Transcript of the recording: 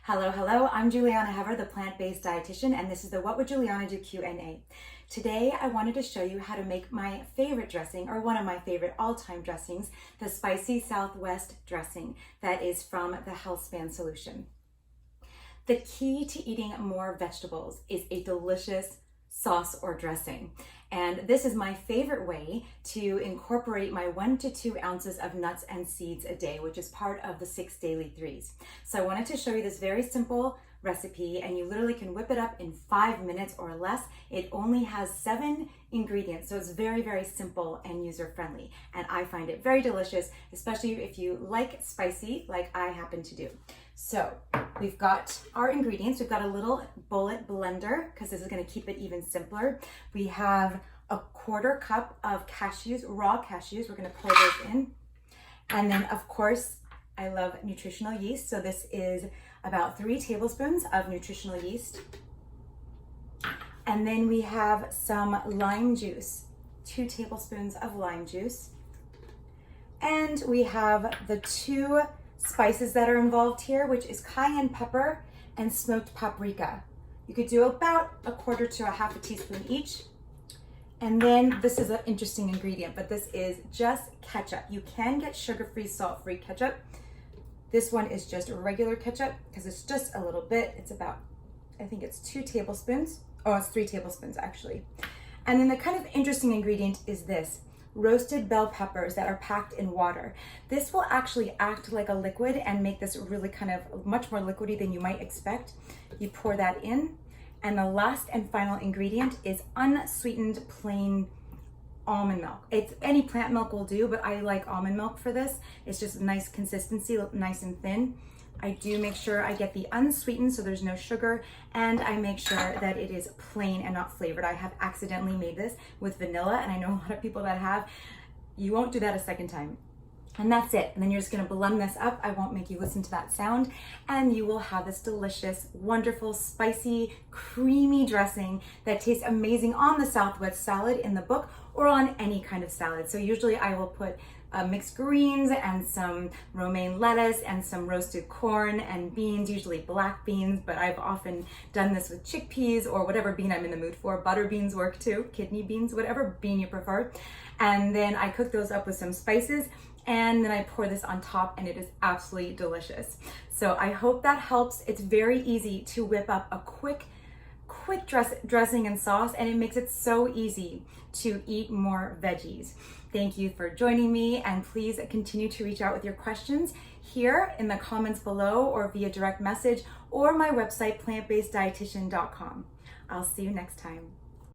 Hello, hello. I'm Juliana Hever, the plant-based dietitian, and this is the What Would Juliana Do Q&A. Today, I wanted to show you how to make my favorite dressing, or one of my favorite all-time dressings, the Spicy Southwest dressing that is from the Healthspan solution. The key to eating more vegetables is a delicious sauce or dressing. And this is my favorite way to incorporate my 1 to 2 ounces of nuts and seeds a day, which is part of the 6 daily threes. So I wanted to show you this very simple recipe, and you literally can whip it up in 5 minutes or less. It only has 7 ingredients, so it's very, very simple and user-friendly. And I find it very delicious, especially if you like spicy, like I happen to do. So we've got our ingredients. We've got a little bullet blender, because this is going to keep it even simpler. We have a 1/4 cup of cashews, raw cashews. We're going to pour those in. And then, of course, I love nutritional yeast. So this is about 3 tablespoons of nutritional yeast. And then we have some lime juice, 2 tablespoons of lime juice. And we have the 2 spices that are involved here, which is cayenne pepper and smoked paprika. You could do about 1/4 to 1/2 teaspoon each. And then this is an interesting ingredient, but this is just ketchup. You can get sugar-free, salt-free ketchup. This one is just regular ketchup because it's just a little bit. It's about, I think it's 2 tablespoons. Oh, it's 3 tablespoons actually. And then the kind of interesting ingredient is this: roasted bell peppers that are packed in water. This will actually act like a liquid and make this really kind of much more liquidy than you might expect. You pour that in. And the last and final ingredient is unsweetened plain almond milk. It's any plant milk will do, but I like almond milk for this. It's just a nice consistency, nice and thin. I do make sure I get the unsweetened so there's no sugar, and I make sure that it is plain and not flavored. I have accidentally made this with vanilla, and I know a lot of people that have. You won't do that a second time. And that's it. And then you're just gonna blend this up. I won't make you listen to that sound. And you will have this delicious, wonderful, spicy, creamy dressing that tastes amazing on the Southwest salad in the book, or on any kind of salad. So usually I will put mixed greens and some romaine lettuce and some roasted corn and beans, usually black beans, but I've often done this with chickpeas or whatever bean I'm in the mood for. Butter beans work too, kidney beans, whatever bean you prefer. And then I cook those up with some spices, and then I pour this on top, and it is absolutely delicious. So I hope that helps. It's very easy to whip up a quick dressing and sauce, and it makes it so easy to eat more veggies. Thank you for joining me, and please continue to reach out with your questions here in the comments below or via direct message or my website, plantbaseddietitian.com. I'll see you next time.